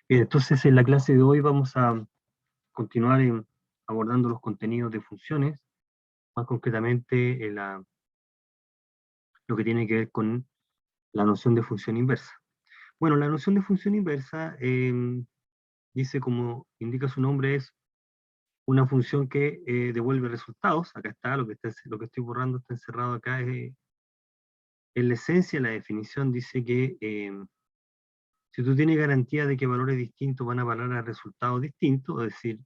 Bien, entonces en la clase de hoy vamos a continuar abordando los contenidos de funciones, más concretamente lo que tiene que ver con la noción de función inversa. Bueno, la noción de función inversa dice, como indica su nombre, es una función que devuelve resultados. Acá está, lo que estoy borrando está encerrado acá. En la esencia, la definición dice que si tú tienes garantía de que valores distintos van a parar a resultados distintos, es decir,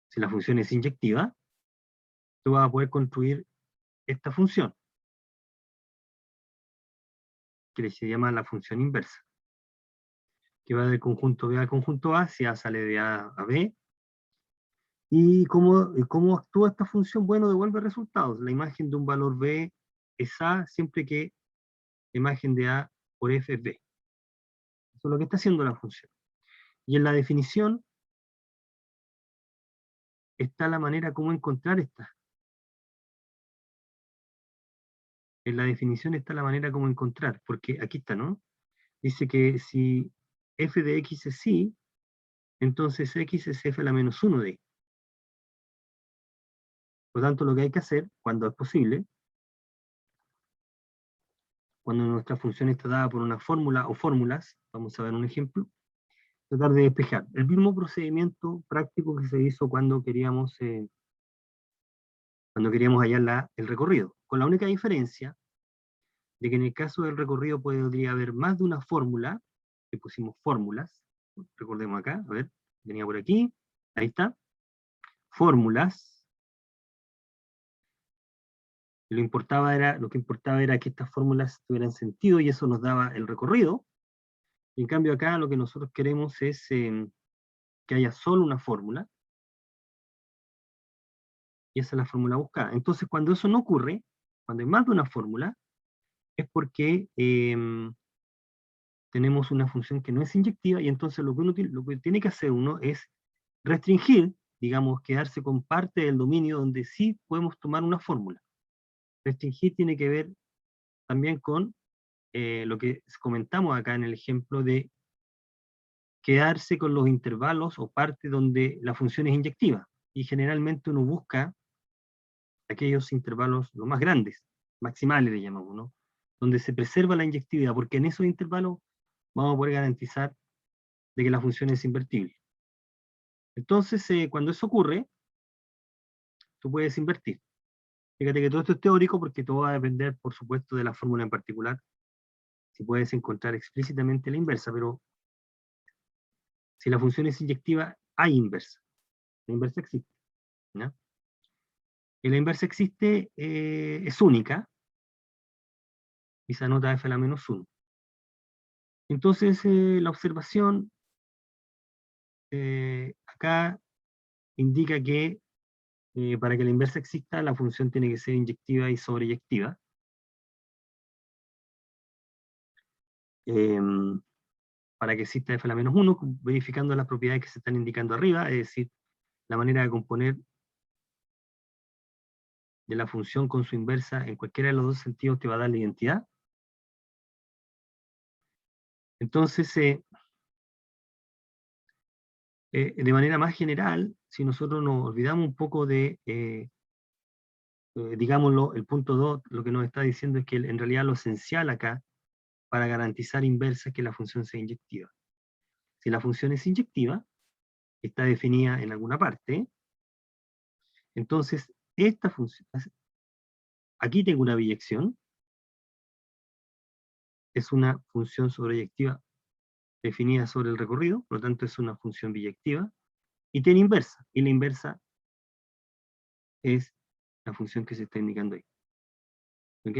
si la función es inyectiva, tú vas a poder construir esta función, que se llama la función inversa, que va del conjunto B al conjunto A, si A sale de A a B. ¿Y cómo actúa esta función? Bueno, devuelve resultados. La imagen de un valor B es A siempre que la imagen de A por F es B. Eso es lo que está haciendo la función. Y en la definición está la manera como encontrar esta. En la definición está la manera como encontrar, porque aquí está, ¿no? Dice que si f de x es sí, entonces x es f a la menos 1 de y. Por lo tanto, lo que hay que hacer, cuando es posible, cuando nuestra función está dada por una fórmula o fórmulas, vamos a ver un ejemplo, tratar de despejar. El mismo procedimiento práctico que se hizo cuando queríamos hallar el recorrido, con la única diferencia de que en el caso del recorrido podría haber más de una fórmula, que pusimos fórmulas, recordemos acá, a ver, venía por aquí, ahí está, fórmulas. Lo que importaba era que estas fórmulas tuvieran sentido y eso nos daba el recorrido. Y en cambio acá lo que nosotros queremos es que haya solo una fórmula, y esa es la fórmula buscada. Entonces cuando eso no ocurre, cuando hay más de una fórmula, es porque tenemos una función que no es inyectiva, y entonces lo que tiene que hacer uno es restringir, digamos, quedarse con parte del dominio donde sí podemos tomar una fórmula. Restringir tiene que ver también con lo que comentamos acá en el ejemplo de quedarse con los intervalos o parte donde la función es inyectiva. Y generalmente uno busca aquellos intervalos los más grandes, maximales le llamamos, ¿no? Donde se preserva la inyectividad, porque en esos intervalos vamos a poder garantizar de que la función es invertible. Entonces, cuando eso ocurre, tú puedes invertir. Fíjate que todo esto es teórico porque todo va a depender, por supuesto, de la fórmula en particular. Si puedes encontrar explícitamente la inversa, pero si la función es inyectiva, hay inversa. La inversa existe, ¿no? Y la inversa existe, es única, y se anota f a la menos 1. Entonces, la observación acá indica que para que la inversa exista, la función tiene que ser inyectiva y sobreyectiva. Para que exista f a la menos 1, verificando las propiedades que se están indicando arriba, es decir, la manera de componer de la función con su inversa en cualquiera de los dos sentidos te va a dar la identidad. Entonces, de manera más general, si nosotros nos olvidamos un poco de, digámoslo, el punto 2, lo que nos está diciendo es que en realidad lo esencial acá para garantizar inversa es que la función sea inyectiva. Si la función es inyectiva, está definida en alguna parte, entonces esta función, aquí tengo una biyección, es una función sobreyectiva definida sobre el recorrido, por lo tanto es una función biyectiva, y tiene inversa, y la inversa es la función que se está indicando ahí. ¿Ok?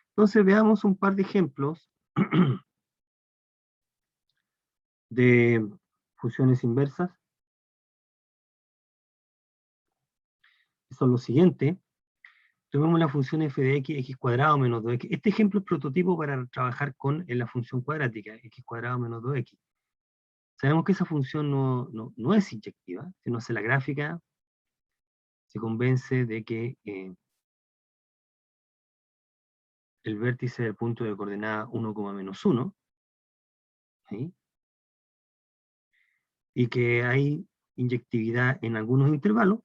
Entonces veamos un par de ejemplos de funciones inversas, que son los siguientes. Tomemos la función f de x, x cuadrado menos 2x. Este ejemplo es prototipo para trabajar con la función cuadrática, x cuadrado menos 2x. Sabemos que esa función no es inyectiva. Si uno hace la gráfica, se convence de que el vértice del punto de coordenada 1, menos 1, ¿sí? y que hay inyectividad en algunos intervalos,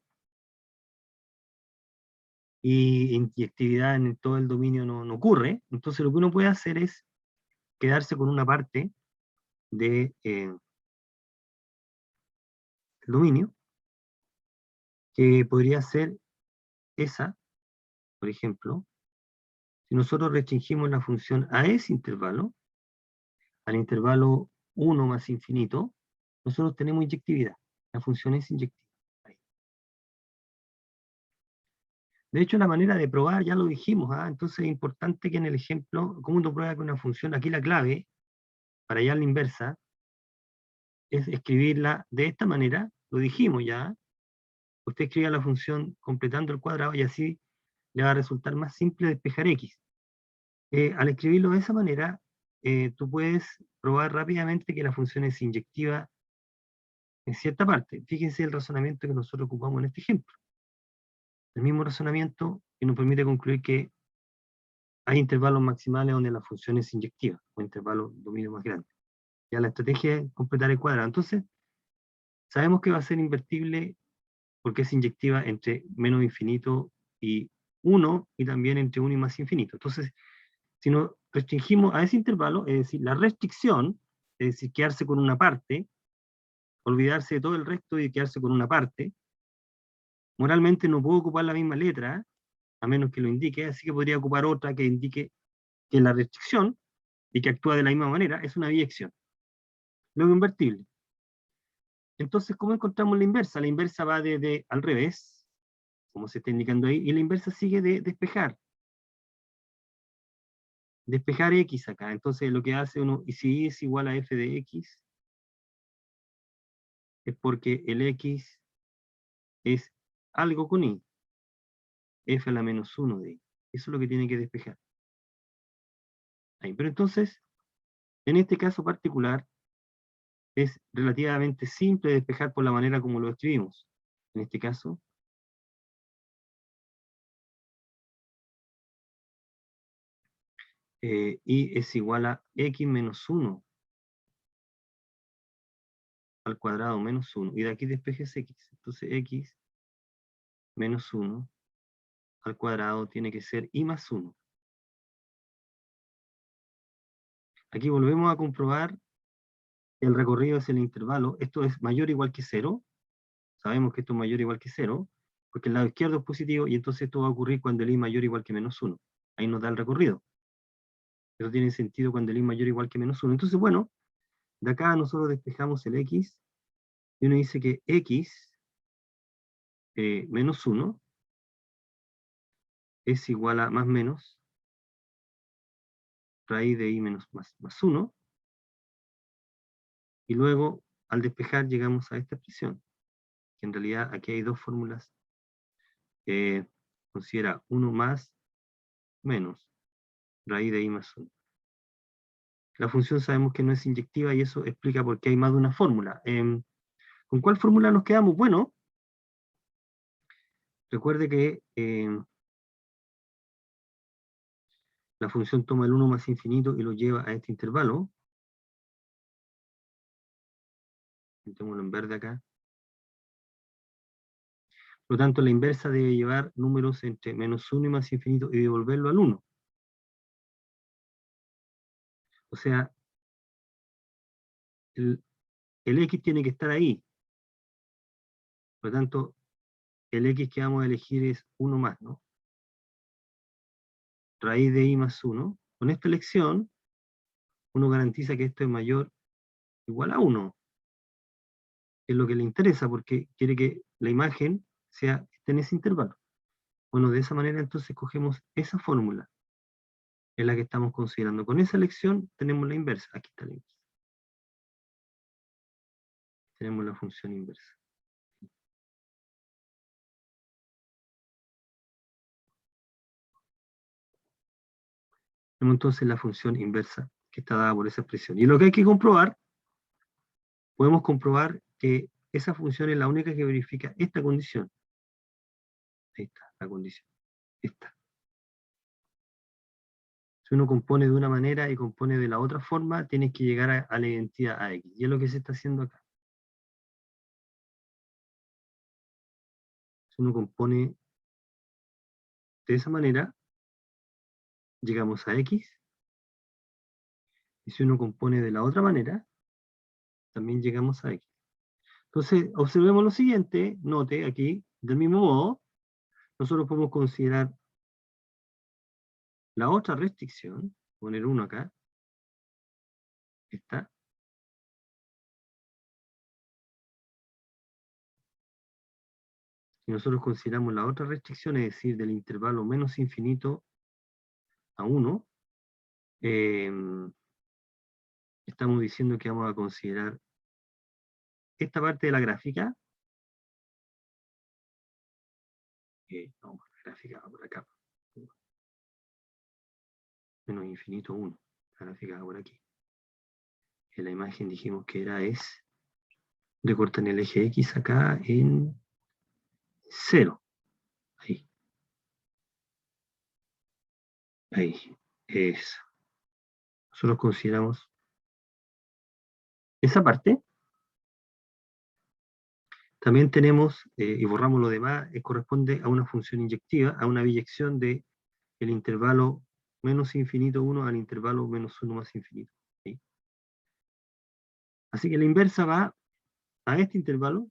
y inyectividad en todo el dominio no ocurre. Entonces lo que uno puede hacer es quedarse con una parte de, del dominio, que podría ser esa, por ejemplo. Si nosotros restringimos la función a ese intervalo, al intervalo 1 más infinito, nosotros tenemos inyectividad. La función es inyectiva. De hecho, la manera de probar ya lo dijimos, ¿ah? Entonces es importante que en el ejemplo, ¿cómo uno prueba que una función? Aquí la clave, para hallar la inversa, es escribirla de esta manera, lo dijimos ya. Usted escribe la función completando el cuadrado y así le va a resultar más simple despejar x. Al escribirlo de esa manera, tú puedes probar rápidamente que la función es inyectiva en cierta parte. Fíjense el razonamiento que nosotros ocupamos en este ejemplo. El mismo razonamiento que nos permite concluir que hay intervalos maximales donde la función es inyectiva, o intervalos de dominio más grande. Ya la estrategia es completar el cuadrado. Entonces, sabemos que va a ser invertible porque es inyectiva entre menos infinito y 1, y también entre 1 y más infinito. Entonces, si nos restringimos a ese intervalo, es decir, la restricción, es decir, quedarse con una parte, olvidarse de todo el resto y quedarse con una parte, moralmente no puedo ocupar la misma letra, a menos que lo indique, así que podría ocupar otra que indique que la restricción, y que actúa de la misma manera, es una biyección. Luego invertible. Entonces, ¿cómo encontramos la inversa? La inversa va de al revés, como se está indicando ahí, y la inversa sigue de despejar. Despejar x acá. Entonces, lo que hace uno, y si y es igual a f de x, es porque el x es algo con y, f a la menos 1 de y. Eso es lo que tiene que despejar. Ahí. Pero entonces, en este caso particular, es relativamente simple despejar por la manera como lo escribimos. En este caso, y es igual a x menos 1 al cuadrado menos 1. Y de aquí despejes x. Entonces x menos 1 al cuadrado tiene que ser y más 1. Aquí volvemos a comprobar que el recorrido es el intervalo. Esto es mayor o igual que 0. Sabemos que esto es mayor o igual que 0, porque el lado izquierdo es positivo, y entonces esto va a ocurrir cuando el y mayor o igual que menos 1. Ahí nos da el recorrido. Eso tiene sentido cuando el y mayor o igual que menos 1. Entonces, bueno, de acá nosotros despejamos el x, y uno dice que x menos 1 es igual a más menos raíz de y menos más 1, y luego al despejar llegamos a esta expresión, que en realidad aquí hay dos fórmulas, considera 1 más menos raíz de y más 1. La función sabemos que no es inyectiva, y eso explica por qué hay más de una fórmula. ¿Con cuál fórmula nos quedamos? Bueno, recuerde que la función toma el 1 más infinito y lo lleva a este intervalo. Pintémoslo en verde acá. Por lo tanto, la inversa debe llevar números entre menos 1 y más infinito y devolverlo al 1. O sea, el x tiene que estar ahí. Por lo tanto, el x que vamos a elegir es 1 más, ¿no? Raíz de y más 1. Con esta elección, uno garantiza que esto es mayor o igual a 1. Es lo que le interesa, porque quiere que la imagen esté en ese intervalo. Bueno, de esa manera entonces cogemos esa fórmula, es la que estamos considerando. Con esa elección tenemos la inversa. Aquí está la inversa. Tenemos la función inversa. Tenemos entonces la función inversa que está dada por esa expresión. Y lo que hay que comprobar, podemos comprobar que esa función es la única que verifica esta condición. Ahí está, la condición. Esta. Si uno compone de una manera y compone de la otra forma, tienes que llegar a la identidad AX. Y es lo que se está haciendo acá. Si uno compone de esa manera, llegamos a X. Y si uno compone de la otra manera, también llegamos a X. Entonces, observemos lo siguiente, note aquí, del mismo modo, nosotros podemos considerar la otra restricción, poner 1 acá, esta. Si nosotros consideramos la otra restricción, es decir, del intervalo menos infinito a 1, estamos diciendo que vamos a considerar esta parte de la gráfica, vamos, la gráfica va por acá, menos infinito 1, la gráfica va por aquí. En la imagen dijimos que era recortan el eje X acá en 0. Ahí. Ahí. Eso. Nosotros consideramos esa parte. También tenemos, y borramos lo demás, corresponde a una función inyectiva, a una biyección de el intervalo menos infinito 1 al intervalo menos 1 más infinito. ¿Sí? Así que la inversa va a este intervalo,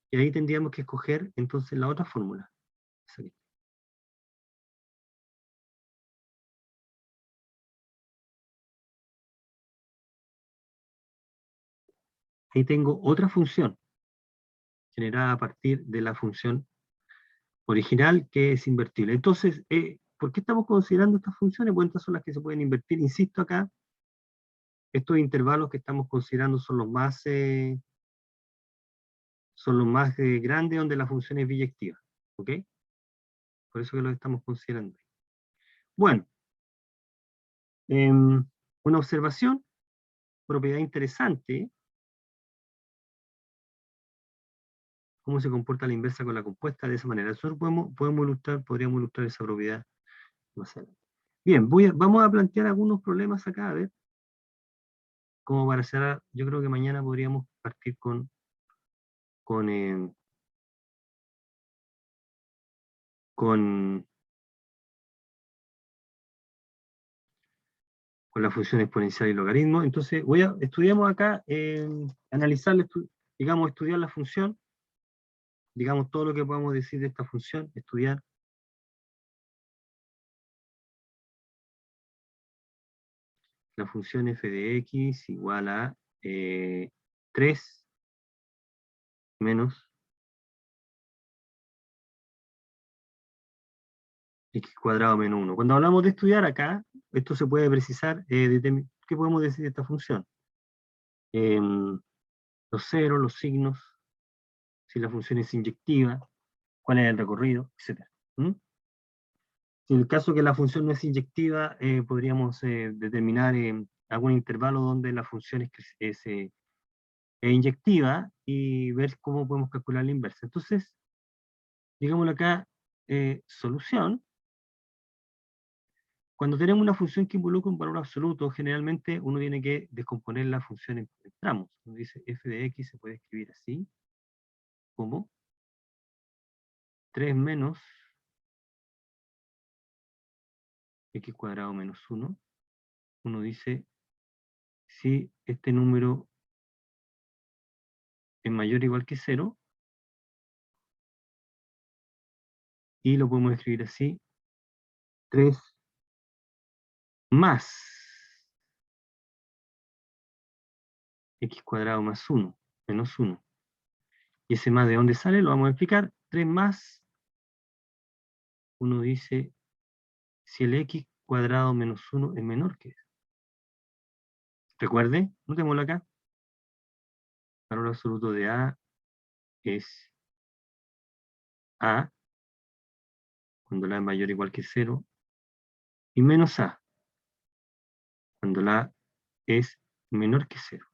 y ahí tendríamos que escoger entonces la otra fórmula. Ahí tengo otra función, generada a partir de la función original, que es invertible. Entonces, ¿por qué estamos considerando estas funciones? Bueno, estas son las que se pueden invertir. Insisto acá, estos intervalos que estamos considerando son los más grandes, donde la función es biyectiva. ¿Ok? Por eso que los estamos considerando. Bueno, una observación, propiedad interesante, cómo se comporta la inversa con la compuesta de esa manera. Nosotros podríamos ilustrar esa propiedad más adelante. Bien, vamos a plantear algunos problemas acá, a ver, como para cerrar. Yo creo que mañana podríamos partir con con la función exponencial y logaritmo. Entonces, estudiamos acá, analizar, digamos, estudiar la función, digamos, todo lo que podamos decir de esta función, estudiar. La función f de x igual a 3 menos x cuadrado menos 1. Cuando hablamos de estudiar acá, esto se puede precisar, ¿qué podemos decir de esta función? Los ceros, los signos, si la función es inyectiva, cuál es el recorrido, etc. Si en el caso que la función no es inyectiva, podríamos determinar algún intervalo donde la función es inyectiva y ver cómo podemos calcular la inversa. Entonces, digámoslo acá, solución. Cuando tenemos una función que involucra un valor absoluto, generalmente uno tiene que descomponer la función en tramos. Uno dice f de x se puede escribir así, como 3 menos x cuadrado menos 1. Uno dice, si este número es mayor o igual que 0, y lo podemos escribir así, 3 más x cuadrado más 1, menos 1. Y ese más de dónde sale, lo vamos a explicar. 3 más, uno dice, si el x cuadrado menos 1 es menor que eso. Recuerde, notémoslo acá. Valor absoluto de a es a, cuando la es mayor o igual que 0, y menos a, cuando la es menor que 0.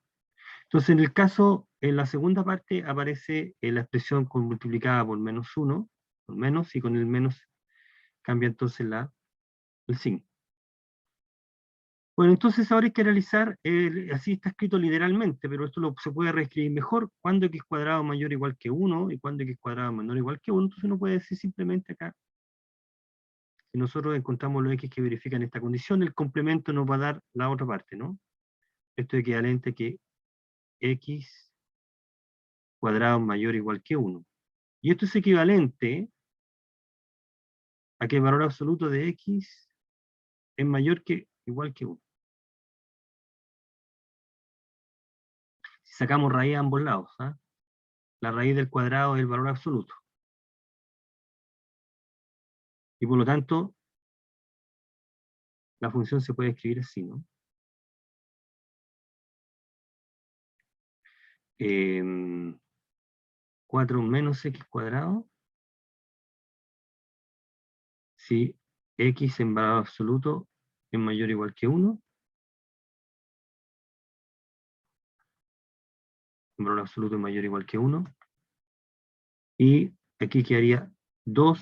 Entonces, en el caso, en la segunda parte, aparece la expresión multiplicada por menos 1, por menos, y con el menos cambia entonces el signo. Bueno, entonces ahora hay que realizar, así está escrito literalmente, pero esto se puede reescribir mejor, cuando x cuadrado mayor o igual que 1 y cuando x cuadrado menor o igual que 1, entonces uno puede decir simplemente acá, si nosotros encontramos los x que verifican esta condición, el complemento nos va a dar la otra parte, ¿no? Esto es equivalente a que x cuadrado mayor o igual que 1. Y esto es equivalente a que el valor absoluto de x es mayor que igual que 1. Si sacamos raíz a ambos lados, ¿ah? La raíz del cuadrado es el valor absoluto. Y por lo tanto, la función se puede escribir así, ¿no? 4 menos x cuadrado, si x en valor absoluto es mayor o igual que 1, en valor absoluto es mayor o igual que 1, y aquí quedaría 2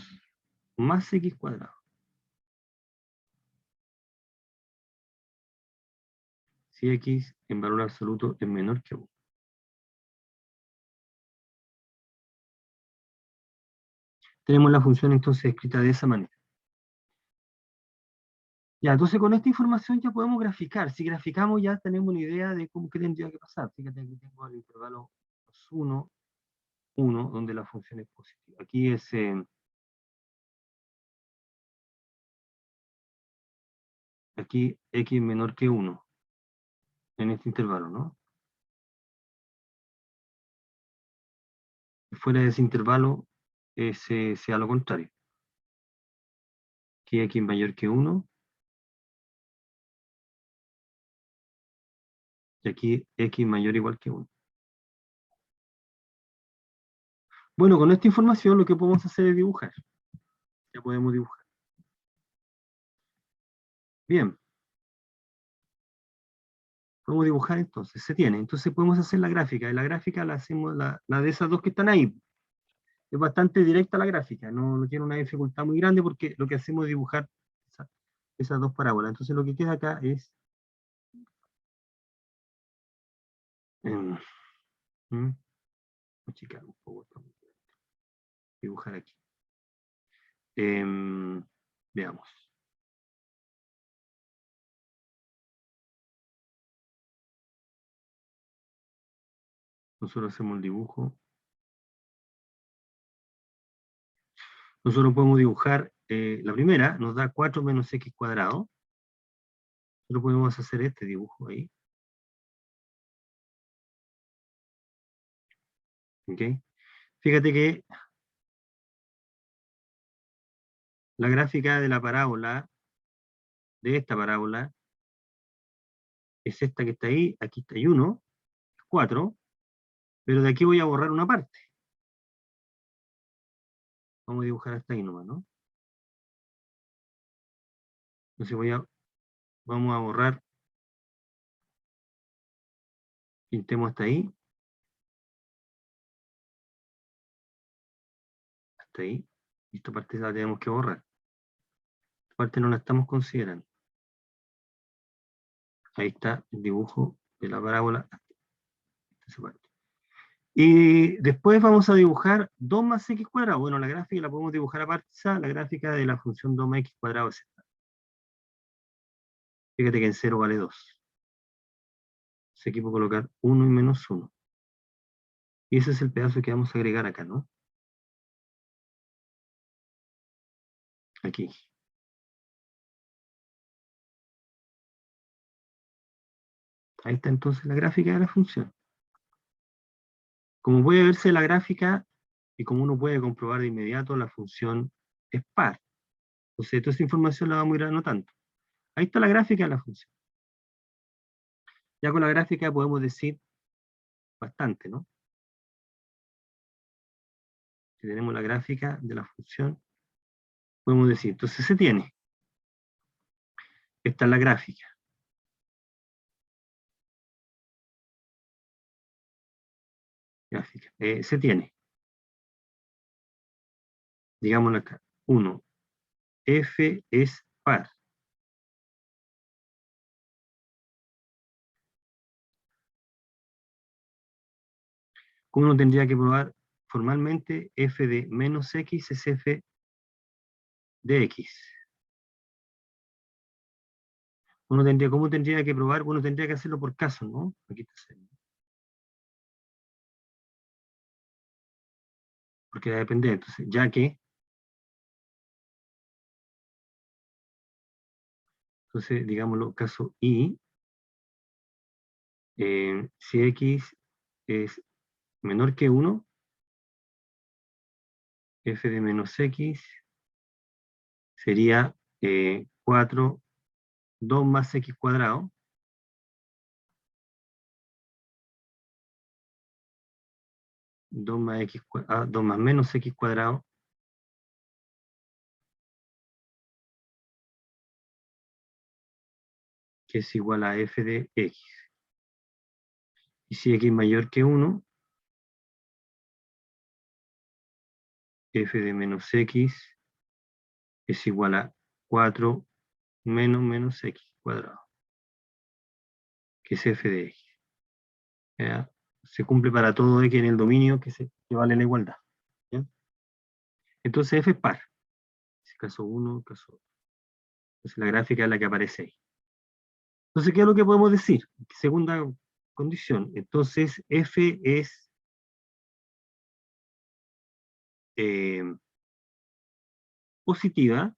más x cuadrado. Si x en valor absoluto es menor que 1. Tenemos la función entonces escrita de esa manera. Ya, entonces con esta información ya podemos graficar. Si graficamos ya tenemos una idea de qué tendría que pasar. Fíjate, aquí tengo el intervalo 1, 1, donde la función es positiva. Aquí es aquí x menor que 1 en este intervalo, ¿no? Fuera de ese intervalo sea lo contrario. Aquí x mayor que 1 y aquí x mayor o igual que 1. Bueno, con esta información lo que podemos hacer es dibujar. Ya podemos dibujar. Bien. Podemos dibujar entonces, se tiene. Entonces podemos hacer la gráfica. Y la gráfica la hacemos, la de esas dos que están ahí. Es bastante directa la gráfica, no tiene una dificultad muy grande porque lo que hacemos es dibujar esas dos parábolas. Entonces lo que queda acá es em, voy a achicar un poco, dibujar aquí. Veamos. Nosotros hacemos el dibujo. Nosotros podemos dibujar la primera, nos da 4 menos x cuadrado. Nosotros podemos hacer este dibujo ahí. ¿Ok? Fíjate que la gráfica de la parábola, de esta parábola, es esta que está ahí, aquí está 1, 4, pero de aquí voy a borrar una parte. Vamos a dibujar hasta ahí nomás, ¿no? Entonces vamos a borrar, pintemos hasta ahí, y esta parte la tenemos que borrar. Esta parte no la estamos considerando. Ahí está el dibujo de la parábola. Esa parte. Y después vamos a dibujar 2 más x cuadrado. Bueno, la gráfica la podemos dibujar aparte, la gráfica de la función 2 más x cuadrado es esta. Fíjate que en 0 vale 2. Entonces aquí puedo colocar 1 y menos 1. Y ese es el pedazo que vamos a agregar acá, ¿no? Aquí. Ahí está entonces la gráfica de la función. Como puede verse la gráfica, y como uno puede comprobar de inmediato, la función es par. Entonces, toda esta información la vamos a ir anotando. Ahí está la gráfica de la función. Ya con la gráfica podemos decir bastante, ¿no? Si tenemos la gráfica de la función, podemos decir, entonces se tiene. Esta es la gráfica. Se tiene. Digámoslo acá. 1. F es par. ¿Cómo uno tendría que probar formalmente? F de menos X es F de X. ¿Cómo tendría que probar? Bueno, tendría que hacerlo por caso, ¿no? Aquí está. Porque va a depender. Entonces, ya que, entonces, digámoslo, caso I, si X es menor que 1, F de menos X sería 4, 2 más X cuadrado, 2 más, X, 2 más menos X cuadrado, que es igual a F de X. Y si X es mayor que 1, F de menos X es igual a 4 menos X cuadrado, que es F de X. ¿Ya? Se cumple para todo X en el dominio que vale la igualdad. ¿Ya? Entonces F es par. Caso 1, caso 2. Entonces la gráfica es la que aparece ahí. Entonces, ¿qué es lo que podemos decir? Segunda condición. Entonces, F es positiva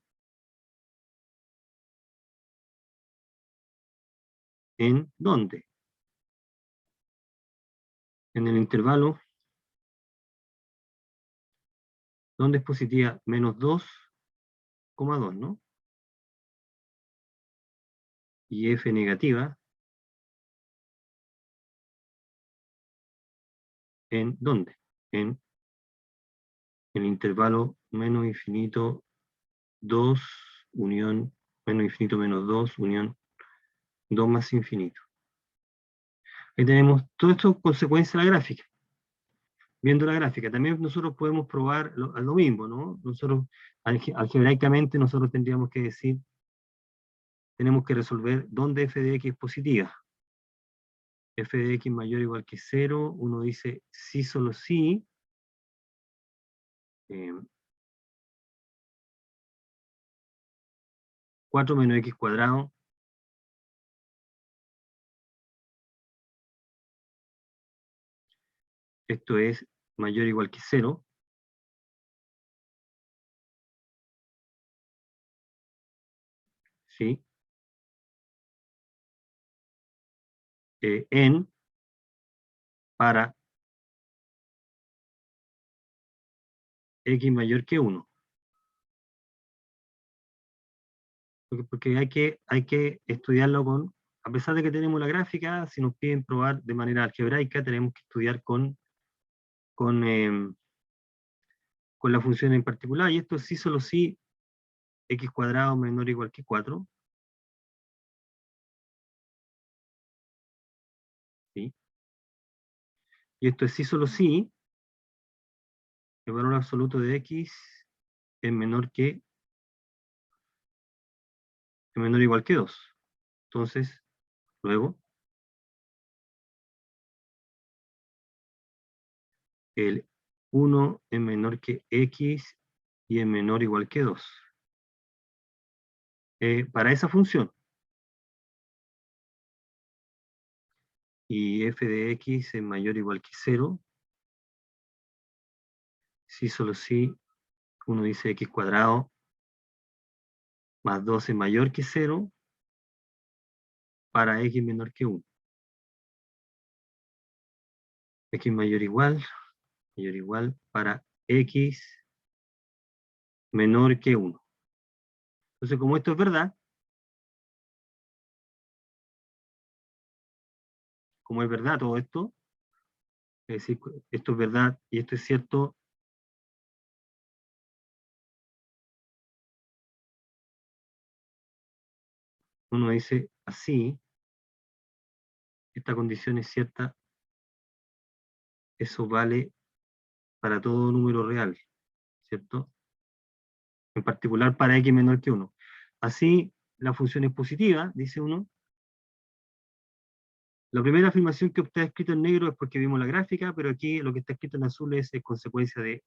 ¿en dónde? En el intervalo, ¿dónde es positiva? Menos 2,2, ¿no? Y F negativa, ¿en dónde? En el intervalo menos infinito 2 unión, menos infinito menos 2 unión 2 más infinito. Ahí tenemos todo esto consecuencia de la gráfica. Viendo la gráfica, también nosotros podemos probar lo mismo, ¿no? Nosotros, algebraicamente, nosotros tendríamos que decir, tenemos que resolver dónde f de x es positiva. F de x mayor o igual que 0, uno dice sí, solo sí. 4 menos x cuadrado. Esto es mayor o igual que 0. ¿Sí? En para x mayor que 1. Porque hay que estudiarlo a pesar de que tenemos la gráfica, si nos piden probar de manera algebraica, tenemos que estudiar con, eh, con la función en particular, y esto sí, solo sí, x cuadrado menor o igual que 4. ¿Sí? Y esto es sí, solo sí, el valor absoluto de x es menor o igual que 2. Entonces, luego, el 1 es menor que x y es menor o igual que 2. Para esa función, y f de x es mayor o igual que 0, si solo si uno dice x cuadrado más 2 es mayor que 0, para x menor que 1. X mayor o igual para x menor que 1. Entonces, como esto es verdad, como es verdad todo esto, es decir, esto es verdad y esto es cierto, uno dice así, esta condición es cierta, eso vale para todo número real, ¿cierto? En particular para x menor que 1. Así, la función es positiva, dice uno, La primera afirmación que está escrito en negro es porque vimos la gráfica, pero aquí lo que está escrito en azul es consecuencia de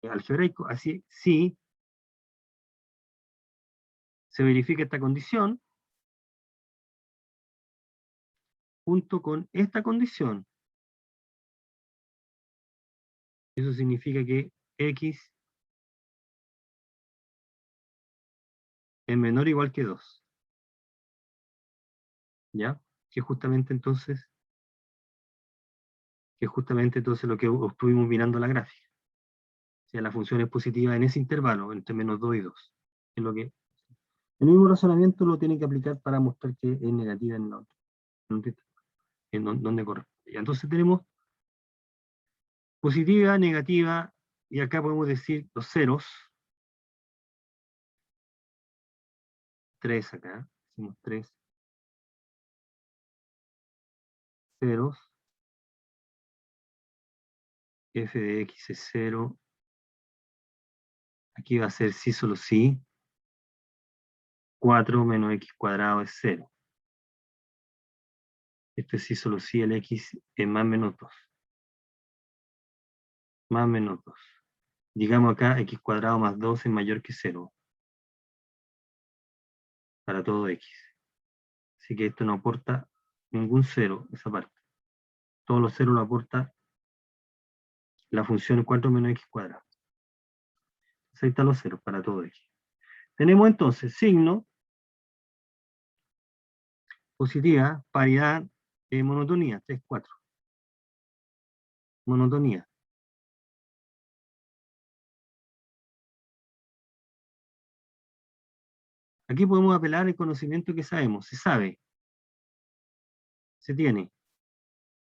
algebraico. Así, sí, se verifica esta condición, junto con esta condición. Eso significa que x es menor o igual que 2. ¿Ya? Que es justamente entonces lo que estuvimos mirando la gráfica. O sea, la función es positiva en ese intervalo, entre menos 2 y 2. Es lo que, el mismo razonamiento lo tiene que aplicar para mostrar que es negativa en la otra, donde corresponde. Entonces tenemos positiva, negativa, y acá podemos decir los ceros. 3 acá, decimos 3 ceros. F de x es 0. Aquí va a ser sí solo sí. 4 menos x cuadrado es 0. Esto es sí solo sí, el x es más menos 2. Más menos 2. Digamos acá, x cuadrado más 2 es mayor que 0. Para todo x. Así que esto no aporta ningún 0, esa parte. Todos los ceros lo aporta la función 4 menos x cuadrado. Entonces ahí están los ceros para todo x. Tenemos entonces signo, positiva, paridad, monotonía, 3, 4. Monotonía. Aquí podemos apelar al conocimiento que sabemos. Se sabe, se tiene.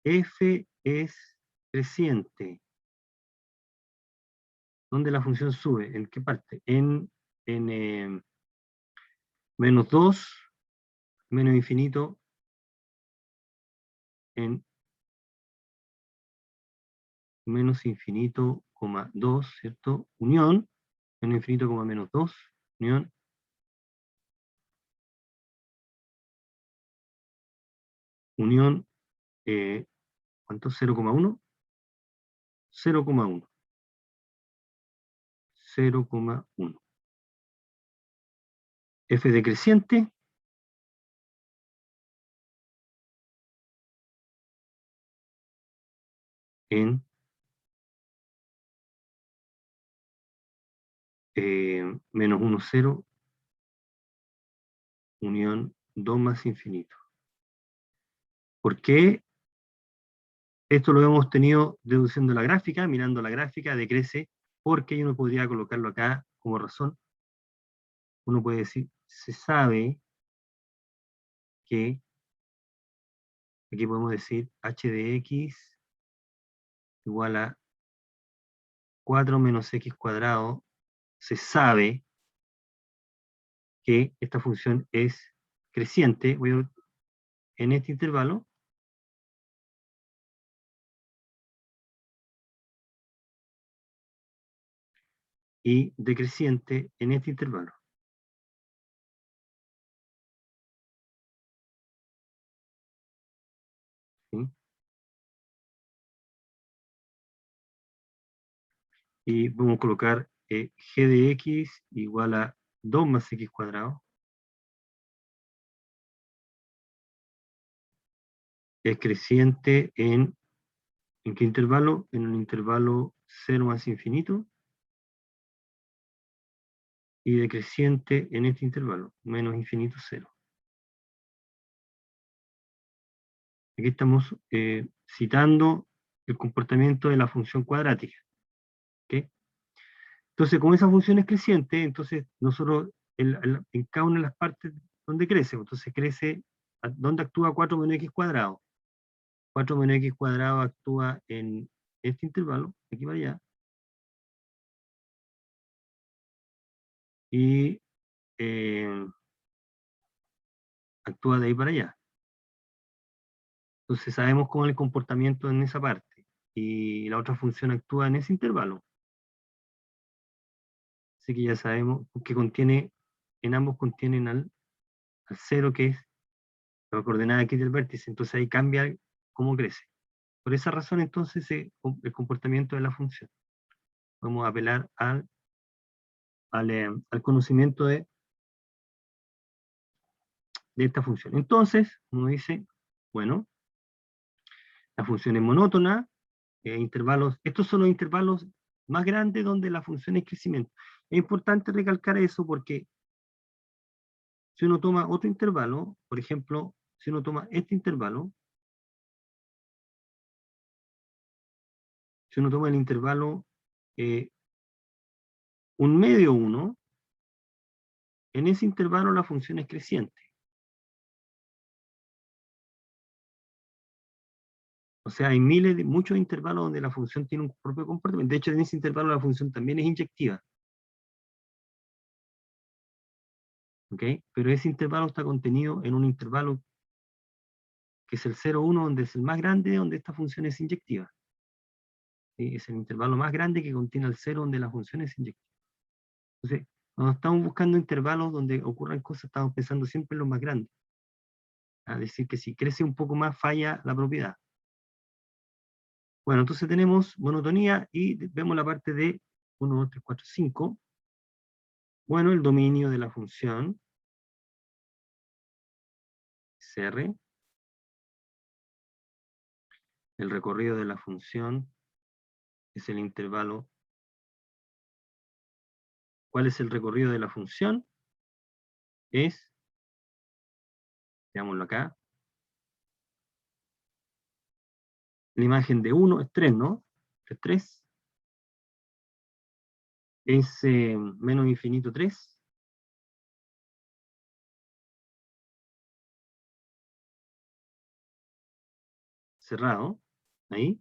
F es creciente. ¿Dónde la función sube? ¿En qué parte? En menos 2, menos infinito, en menos infinito, 2, ¿cierto? Unión, menos infinito, menos 2, unión, unión, ¿cuánto? 0,1, 0,1, 0,1. F decreciente en menos 1, 0, unión 2 más infinito. ¿Por qué? Esto lo hemos tenido deduciendo la gráfica, mirando la gráfica, decrece, porque uno podría colocarlo acá como razón. Uno puede decir, se sabe que, aquí podemos decir, h de x igual a 4 menos x cuadrado. Se sabe que esta función es creciente, en este intervalo, y decreciente en este intervalo. ¿Sí? Y podemos colocar g de x igual a 2 más x cuadrado. Es creciente ¿en qué intervalo? En un intervalo 0 más infinito, y decreciente en este intervalo, menos infinito 0. Aquí estamos citando el comportamiento de la función cuadrática. ¿Okay? Entonces, como esa función es creciente, entonces nosotros en cada una de las partes donde crece, entonces crece, ¿dónde actúa 4 menos x cuadrado? 4 menos x cuadrado actúa en este intervalo, aquí para allá, y actúa de ahí para allá. Entonces sabemos cómo es el comportamiento en esa parte, y la otra función actúa en ese intervalo. Así que ya sabemos que contiene, en ambos contienen al 0, que es la coordenada X del vértice, entonces ahí cambia cómo crece. Por esa razón, entonces, el comportamiento de la función. Podemos apelar al conocimiento de esta función. Entonces, uno dice, bueno, la función es monótona, intervalos, estos son los intervalos más grandes donde la función es crecimiento. Es importante recalcar eso porque si uno toma otro intervalo, por ejemplo, si uno toma este intervalo, si uno toma el intervalo eh, 1/2, en ese intervalo la función es creciente. O sea, hay muchos intervalos donde la función tiene un propio comportamiento. De hecho, en ese intervalo la función también es inyectiva. ¿Ok? Pero ese intervalo está contenido en un intervalo que es el 0,1, donde es el más grande, donde esta función es inyectiva. ¿Sí? Es el intervalo más grande que contiene el 0, donde la función es inyectiva. Entonces, cuando estamos buscando intervalos donde ocurran cosas, estamos pensando siempre en los más grandes. Es decir, que si crece un poco más, falla la propiedad. Bueno, entonces tenemos monotonía y vemos la parte de 1, 2, 3, 4, 5. Bueno, el dominio de la función CR, el recorrido de la función es el intervalo. ¿Cuál es el recorrido de la función? Es, veámoslo acá, la imagen de 1 es 3, ¿no? Es 3. Es menos infinito 3. Cerrado, ahí.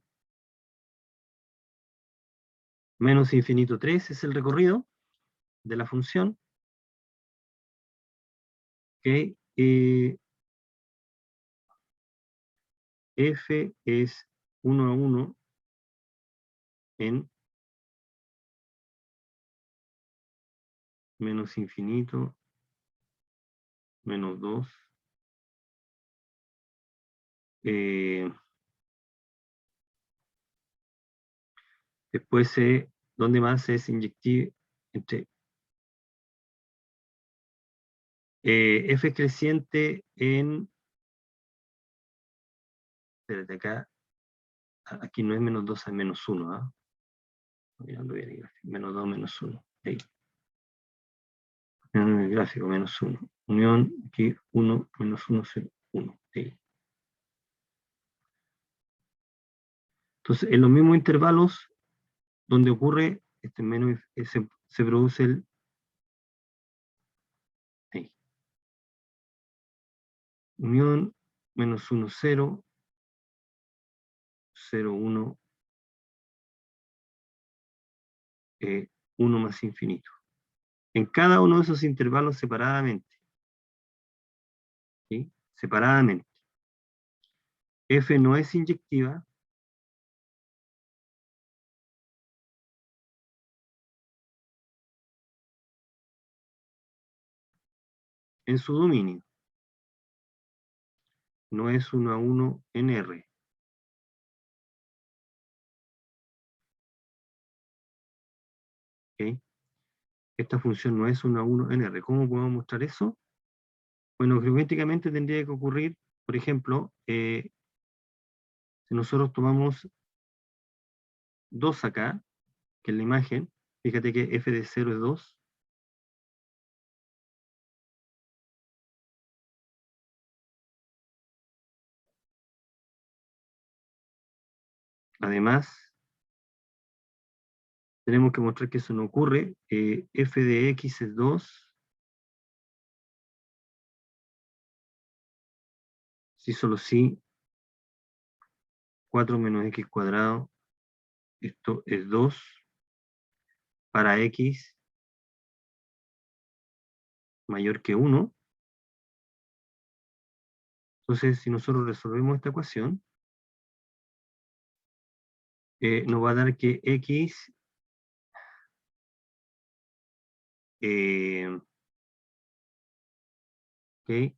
Menos infinito 3 es el recorrido de la función, que f es 1 a 1 en menos infinito menos 2. Después, ¿dónde más es inyectivo? Entre f creciente en, espérate acá, aquí no es menos 2, es menos 1, ¿ah? Mirando bien el gráfico, menos 2, menos 1, ahí. En el gráfico, menos 1. Unión, aquí 1, menos 1, 0, 1, ahí. Entonces, en los mismos intervalos donde ocurre, menos, se produce el, ahí. Unión, menos 1, 0, 0, 1, 1 más infinito. En cada uno de esos intervalos separadamente. ¿Sí? Separadamente. F no es inyectiva. En su dominio. No es 1 a 1 en R. ¿Okay? Esta función no es 1 a 1 en R. ¿Cómo podemos mostrar eso? Bueno, geométricamente tendría que ocurrir, por ejemplo, si nosotros tomamos 2 acá, que es la imagen, fíjate que f de 0 es 2. Además, tenemos que mostrar que eso no ocurre. F de x es 2. Si solo si 4 menos x cuadrado, esto es 2 para x mayor que 1. Entonces, si nosotros resolvemos esta ecuación, nos va a dar que x ¿ok?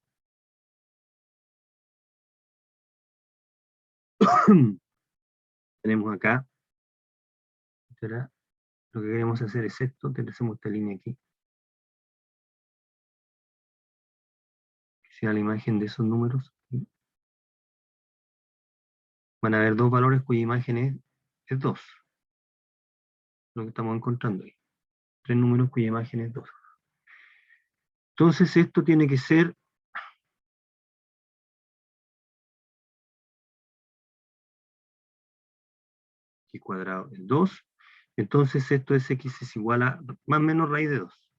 Tenemos acá, ¿será? Lo que queremos hacer es esto, hacemos esta línea aquí. Que sea la imagen de esos números. Van a haber dos valores cuya imagen es 2. Lo que estamos encontrando ahí. 3 números cuya imagen es 2. Entonces esto tiene que ser x cuadrado es 2. Entonces esto es x es igual a más o menos raíz de 2.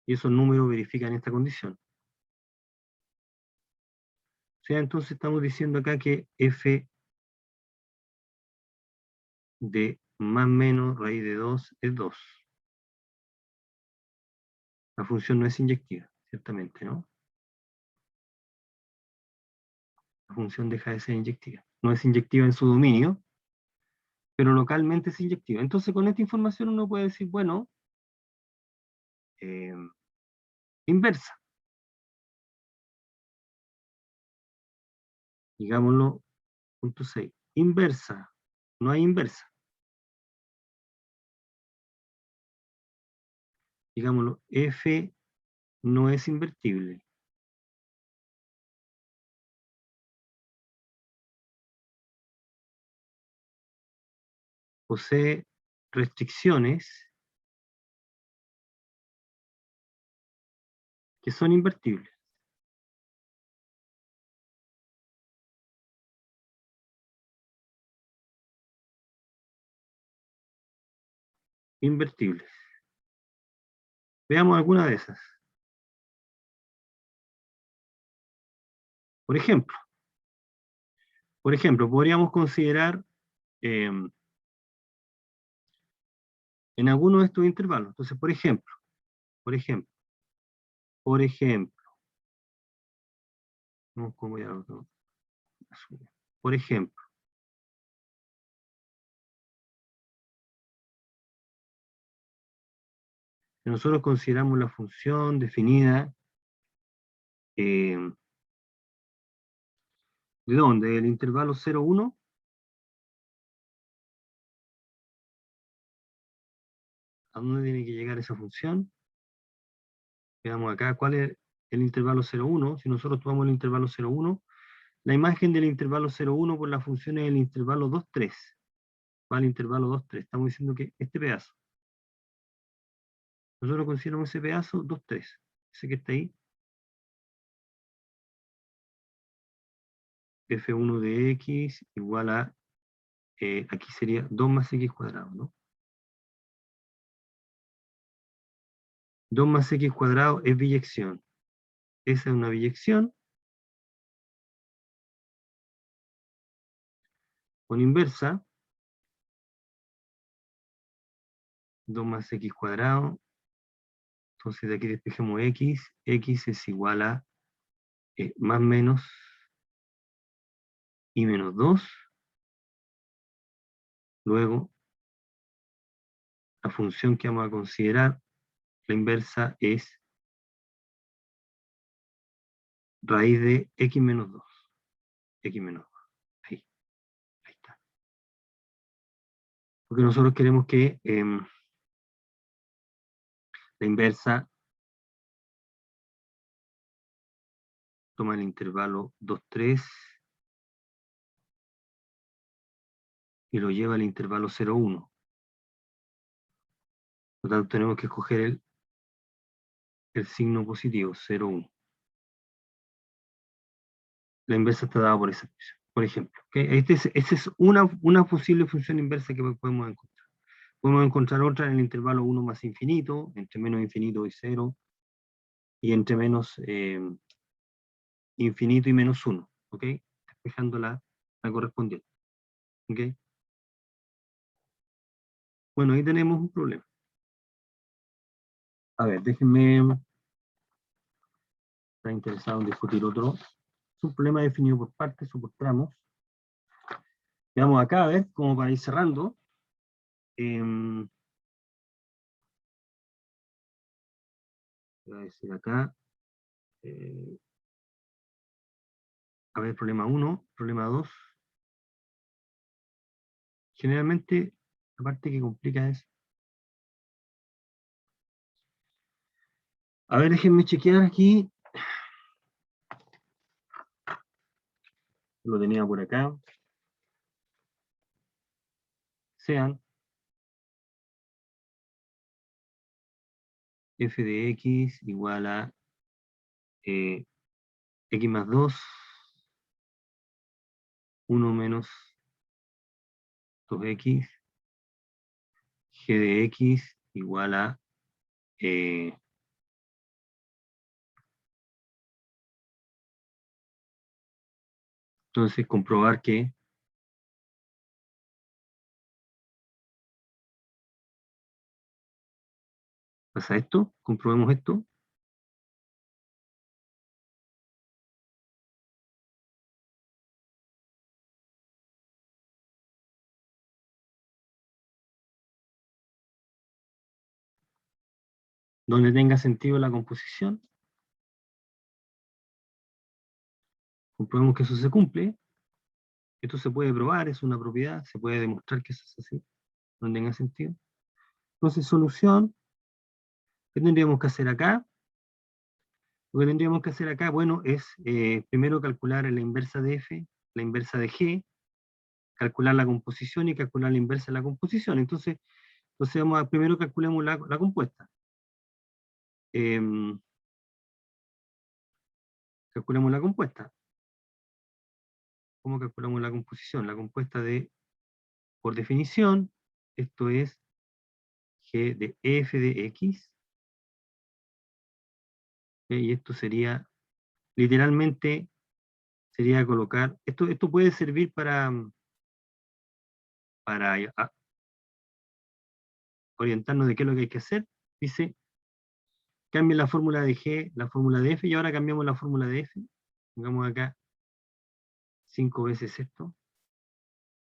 Y esos números verifican esta condición. O sea, entonces estamos diciendo acá que f de más o menos raíz de 2 es 2. La función no es inyectiva, ciertamente, ¿no? La función deja de ser inyectiva. No es inyectiva en su dominio, pero localmente es inyectiva. Entonces con esta información uno puede decir, bueno, eh, inversa. Digámoslo, punto 6. Inversa. No hay inversa. Digámoslo, f no es invertible. Posee restricciones que son invertibles. Invertibles. Veamos alguna de esas. Por ejemplo, podríamos considerar en alguno de estos intervalos. Entonces, por ejemplo, no, como ya lo por ejemplo, si nosotros consideramos la función definida ¿de dónde? Del intervalo 0, 1. ¿A dónde tiene que llegar esa función? Veamos acá, ¿cuál es el intervalo 0, 1? Si nosotros tomamos el intervalo 0, 1, la imagen del intervalo 0, 1 por la función es el intervalo 2, 3. Va al intervalo 2, 3. Estamos diciendo que este pedazo. Nosotros consideramos ese pedazo 2, 3. Ese que está ahí. F1 de x igual a, aquí sería 2 más x cuadrado, ¿no? 2 más x cuadrado es biyección. Esa es una biyección con inversa. 2 más x cuadrado. Entonces de aquí despejemos x. X es igual a más menos y menos 2. Luego, la función que vamos a considerar, la inversa, es raíz de x menos 2. X menos 2. Ahí está. Porque nosotros queremos que la inversa toma el intervalo 2, 3 y lo lleva al intervalo 0, 1. Por lo tanto, tenemos que escoger el signo positivo, 0, 1. La inversa está dada por esa expresión, por ejemplo. ¿Okay? Esta es una posible función inversa que podemos encontrar. Podemos encontrar otra en el intervalo 1 más infinito, entre menos infinito y 0, y entre menos infinito y menos 1, ¿ok? Despejando la correspondiente, ¿ok? Bueno, ahí tenemos un problema. A ver, déjenme, está interesado en discutir otro. Es un problema definido por partes o por tramos. Veamos acá, a ver, como para ir cerrando. Voy a decir acá, A ver, problema 1, problema 2. Generalmente, la parte que complica es... A ver, déjenme chequear aquí. Lo tenía por acá. Sean f de x igual a x más 2, 1 menos 2x, g de x igual a entonces comprobar que pasa esto, comprobemos esto. Donde tenga sentido la composición, comprobemos que eso se cumple. Esto se puede probar, es una propiedad, se puede demostrar que eso es así, donde tenga sentido. Entonces, solución, ¿qué tendríamos que hacer acá? Lo que tendríamos que hacer acá, bueno, es primero calcular la inversa de f, la inversa de g, calcular la composición y calcular la inversa de la composición. Entonces primero calculemos la compuesta. Calculemos la compuesta. ¿Cómo calculamos la composición? La compuesta de, por definición, esto es g de f de x, y esto sería, literalmente, sería colocar, esto puede servir para orientarnos de qué es lo que hay que hacer. Dice, cambien la fórmula de g, la fórmula de f, y ahora cambiamos la fórmula de f. Pongamos acá 5 veces esto,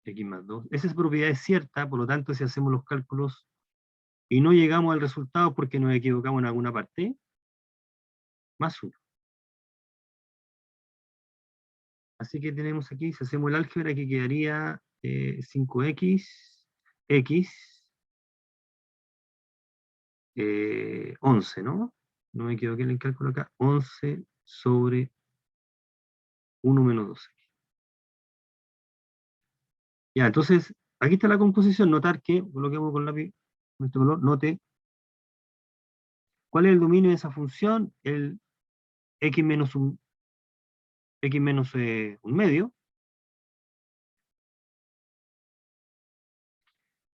x más 2. Esa propiedad es cierta, por lo tanto, si hacemos los cálculos y no llegamos al resultado porque nos equivocamos en alguna parte, más 1. Así que tenemos aquí, si hacemos el álgebra, aquí quedaría 5x, x, 11, ¿no? No me equivoqué en el cálculo acá, 11 sobre 1 menos 12. Ya, entonces, aquí está la composición. Notar que, coloquemos con lápiz, con este color, note, ¿cuál es el dominio de esa función? El x menos un medio.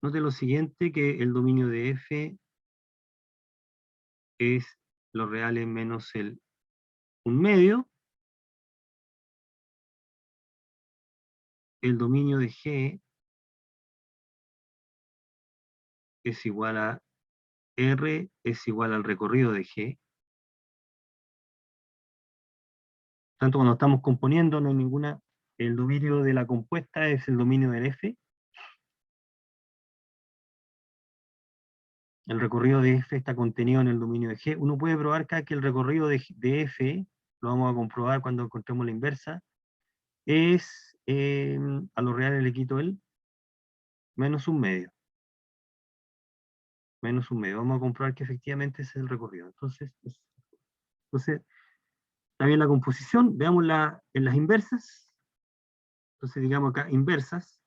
Note lo siguiente, que el dominio de f es los reales menos el un medio. El dominio de g es igual a r, es igual al recorrido de g. Tanto cuando estamos componiendo no hay ninguna, el dominio de la compuesta es el dominio del f. El recorrido de f está contenido en el dominio de g. Uno puede probar acá que el recorrido de f, lo vamos a comprobar cuando encontremos la inversa, es, a los reales le quito el menos un medio. Menos un medio. Vamos a comprobar que efectivamente ese es el recorrido. Entonces está bien la composición. Veamos en las inversas. Entonces digamos acá inversas.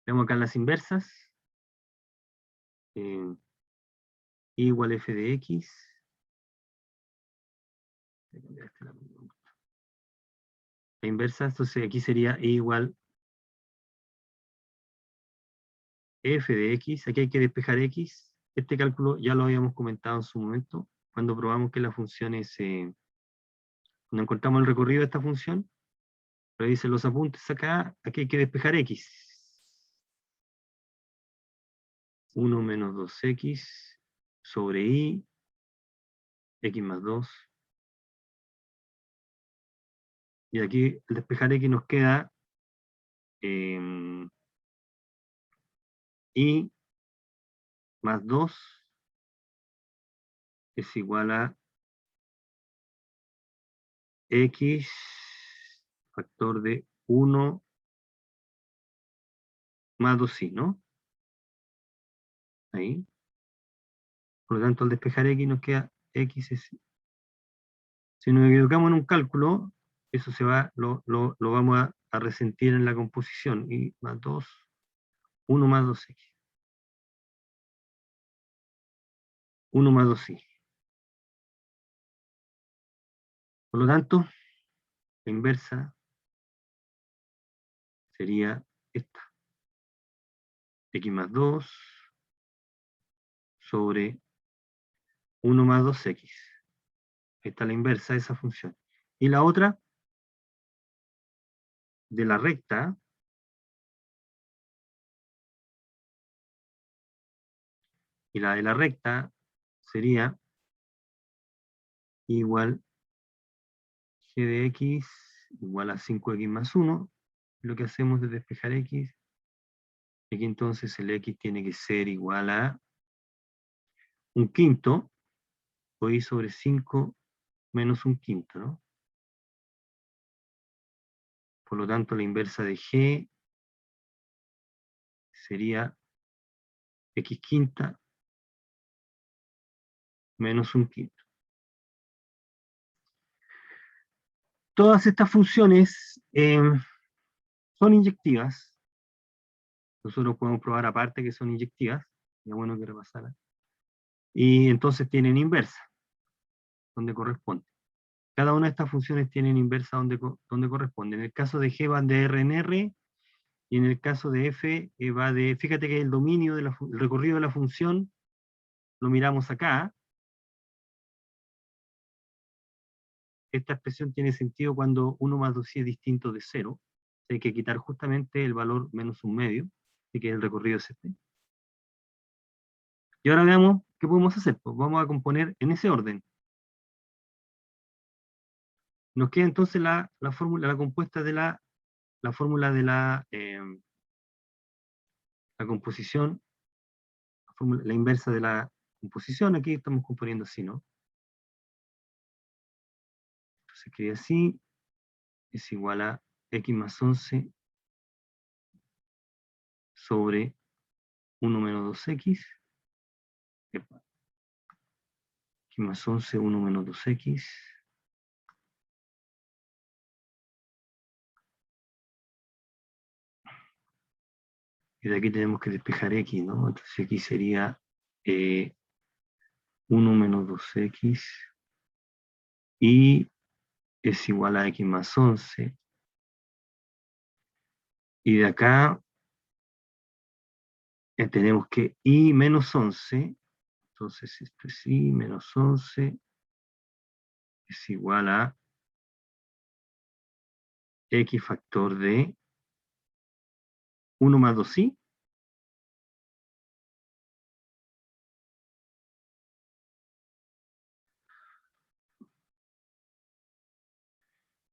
Veamos acá las inversas. I igual f de x. La inversa, entonces aquí sería I igual f de x. Aquí hay que despejar x. Este cálculo ya lo habíamos comentado en su momento, cuando probamos que la función es, cuando encontramos el recorrido de esta función, revisen los apuntes acá, aquí hay que despejar x. 1 menos 2x sobre i, x más 2. Y aquí al despejar x nos queda i más 2 es igual a x factor de 1 más 2i, ¿no? Ahí. Por lo tanto, al despejar x nos queda x es... Si nos equivocamos en un cálculo, eso se va, lo vamos a resentir en la composición. Y más 2, 1 más 2x. 1 más 2i. Por lo tanto, la inversa sería esta. X más 2 sobre 1 más 2x. Esta es la inversa de esa función. Y la otra, de la recta, y la de la recta sería igual g de x igual a 5x más 1. Lo que hacemos es despejar x. Aquí entonces el x tiene que ser igual a un quinto, o y sobre 5 menos un quinto, ¿no? Por lo tanto, la inversa de g sería x quinta menos un quinto. Todas estas funciones son inyectivas. Nosotros podemos probar aparte que son inyectivas. Ya bueno que repasara. Y entonces tienen inversa, donde corresponde. Cada una de estas funciones tienen inversa donde corresponde. En el caso de g van de R en R, y en el caso de f va de... Fíjate que el dominio, el recorrido de la función, lo miramos acá. Esta expresión tiene sentido cuando 1 más 2i es distinto de 0. Hay que quitar justamente el valor menos un medio, así que el recorrido es este. Y ahora veamos qué podemos hacer. Pues vamos a componer en ese orden. Nos queda entonces la fórmula, la compuesta de la fórmula de la composición, la inversa de la composición. Aquí estamos componiendo así, ¿no? Entonces escribe así, es igual a x más 11 sobre 1 menos 2x, x más 11, 1 menos 2x, y de aquí tenemos que despejar x, ¿no? Entonces aquí sería 1 menos 2x, y es igual a x más 11, y de acá tenemos que y menos 11, entonces esto es y menos 11, es igual a x factor de 1 más 2i,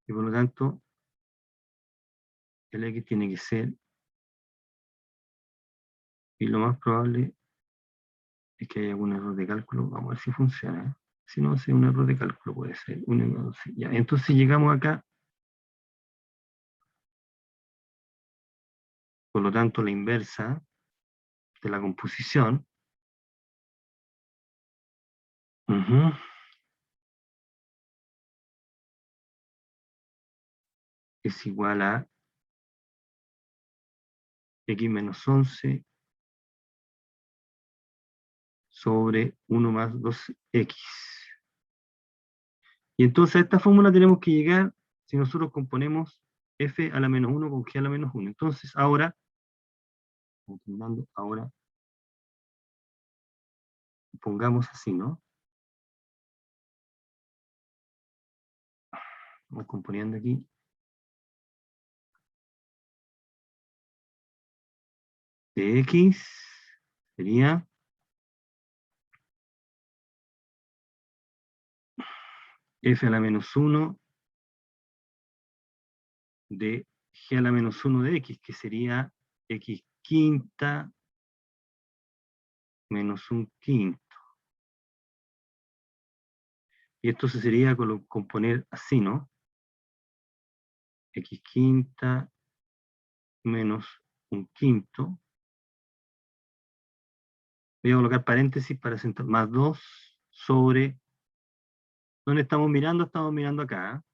y por lo tanto el x tiene que ser, y lo más probable es que haya algún error de cálculo. Vamos a ver si funciona, ¿eh? Si no, si es un error de cálculo, puede ser 1 más 2i. Ya, entonces llegamos acá, por lo tanto la inversa de la composición es igual a x menos 11 sobre 1 más 2x. Y entonces a esta fórmula tenemos que llegar si nosotros componemos f a la menos 1 con g a la menos 1. Entonces ahora, ahora pongamos así, ¿no? Vamos componiendo aquí. De x sería f a la menos 1 de g a la menos 1 de x, que sería x quinta menos un quinto. Y esto se sería componer así, ¿no? X quinta menos un quinto. Voy a colocar paréntesis para sentar más 2 sobre... ¿Dónde estamos mirando? Estamos mirando acá.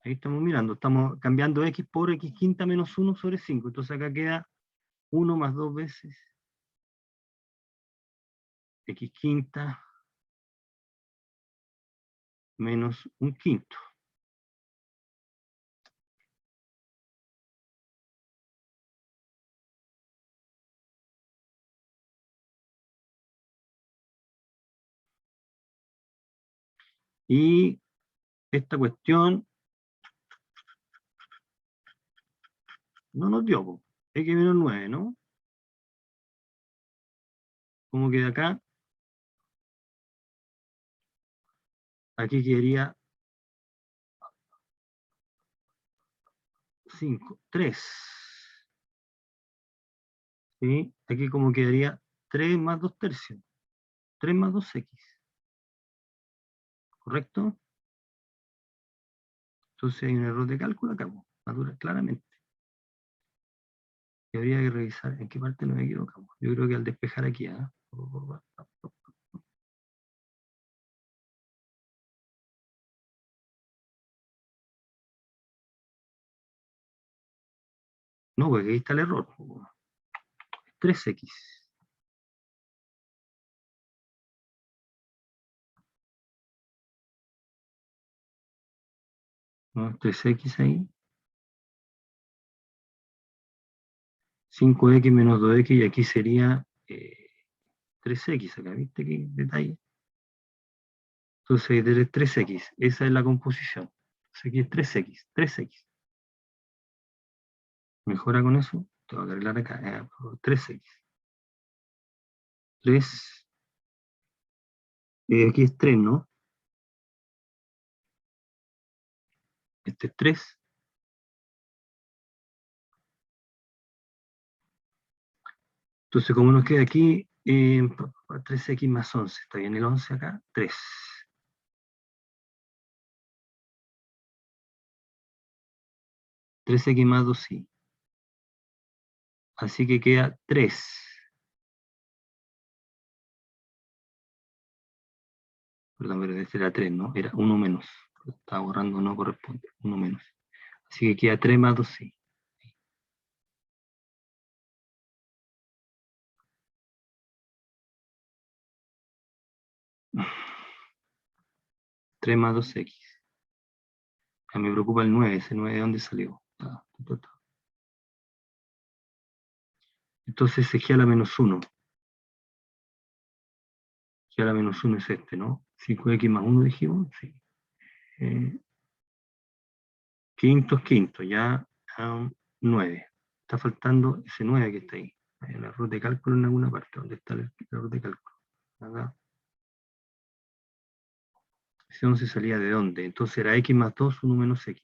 Ahí estamos mirando, estamos cambiando x por x quinta menos 1 sobre 5. Entonces acá queda 1 más 2 veces x quinta menos un quinto. Y esta cuestión no nos dio, po. X menos 9, ¿no? ¿Cómo queda acá? Aquí quedaría 5, 3. ¿Sí? Aquí como quedaría 3 más 2 tercios. 3 más 2x. ¿Correcto? Entonces hay un error de cálculo acá, po, claramente. Y habría que revisar en qué parte nos equivocamos. Yo creo que al despejar aquí, ¿ah? No, porque ahí está el error. 3x. ¿No? 3x ahí. 5x menos 2x y aquí sería 3x acá, ¿viste qué detalle? Entonces 3x, esa es la composición. Entonces aquí es 3x, 3x. ¿Mejora con eso? Tengo que arreglar acá, 3x. 3, aquí es 3, ¿no? Este es 3. Entonces, como nos queda aquí, 3x más 11, ¿está bien el 11 acá? 3. 3x más 2, sí. Así que queda 3. Perdón, pero este era 3, ¿no? Era 1 menos. Estaba borrando, no corresponde. 1 menos. Así que queda 3 más 2, sí. 3 más 2x. Ya me preocupa el 9. ¿Ese 9 de dónde salió? Entonces se g a la menos 1. G a la menos 1 es este, ¿no? 5x más 1 dijimos, sí. Quintos, ya 9. Está faltando ese 9 que está ahí. Hay un error de cálculo en alguna parte. ¿Dónde está el error de cálculo? Acá. Ese 11 salía de dónde? Entonces era x más 2, 1 menos x.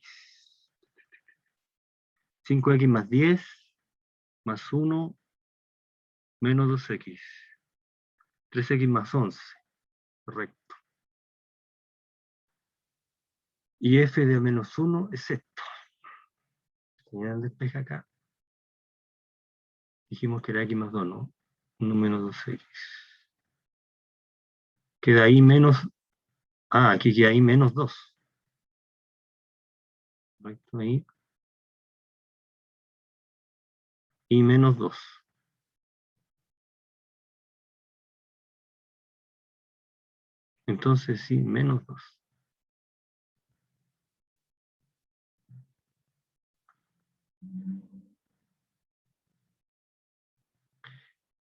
5x más 10, más 1, menos 2x. 3x más 11. Correcto. Y f de menos 1 es esto. Señal despeja acá. Dijimos que era x más 2, ¿no? 1 menos 2x. Queda ahí menos... Ah, aquí queda ahí menos 2. Correcto, ahí. Y menos 2. Entonces sí, menos 2.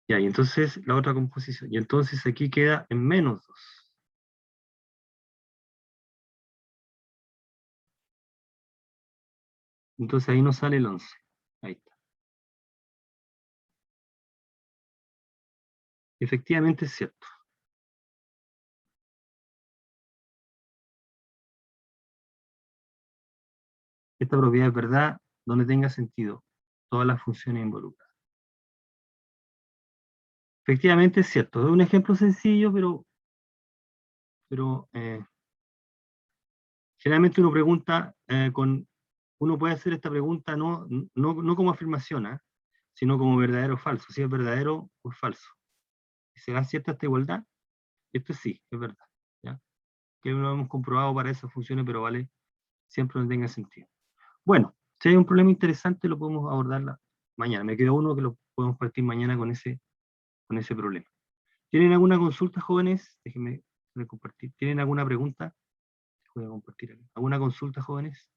Ya, y entonces la otra composición. Y entonces aquí queda en menos 2. Entonces ahí nos sale el 11. Ahí está. Efectivamente es cierto. Esta propiedad es verdad donde tenga sentido todas las funciones involucradas. Efectivamente es cierto. Es un ejemplo sencillo, pero generalmente uno pregunta uno puede hacer esta pregunta no como afirmación, sino como verdadero o falso. Si es verdadero o es falso. ¿Será cierta esta igualdad? Esto sí, es verdad. ¿Ya? Que no hemos comprobado para esas funciones, pero vale siempre donde tenga sentido. Bueno, si hay un problema interesante, lo podemos abordar mañana. Me quedó uno que lo podemos partir mañana con ese problema. ¿Tienen alguna consulta, jóvenes? Déjenme compartir. ¿Tienen alguna pregunta? Voy a compartir aquí. ¿Alguna consulta, jóvenes?